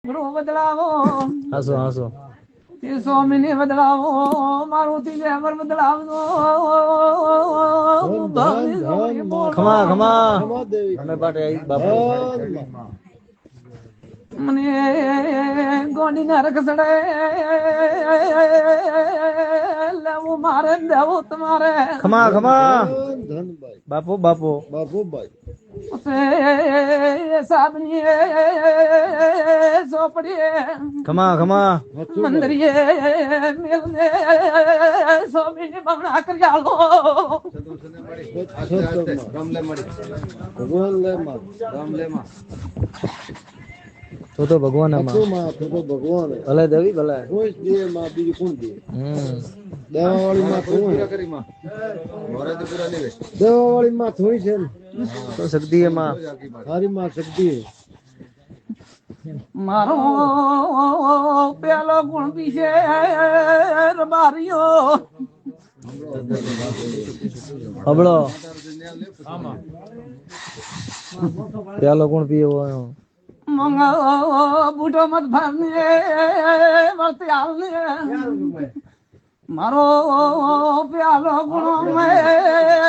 બદલાવો હાસો હાસો તે સ્વામીને બદલાવો મારું તીજેવર બદલાવજો ખમા ખમા અમે પાટે આવી બાપુ મને ગોડી ના રખસડે લેવું મારે દેવું તમારે ખમા ખમા ધનભાઈ બાપુ બાપુ બાપુભાઈ સાબની ચોપડીએ ખમા ખમા મંદરીએ મેલને સ્વામીને બમણા કરી આલો ભગવાન લે માં રામ લે માં તો ભગવાન માં તો ભગવાન ભલે દેવી ભલે કોઈ જ દે માં બીજું કોણ દે દેવા વાળી માં થોડી કરી માં દેવા વાળી માં થોડી છે ને તો શક્તિ એમાં સારી માં શક્તિ મારો પેલો ગુણ પીછે બારીઓ હબળો પેલો કોણ પીવો મંગા બુઢો મત ભાવને વર્તે હાલને મારો પ્યાલો ગુણો મેં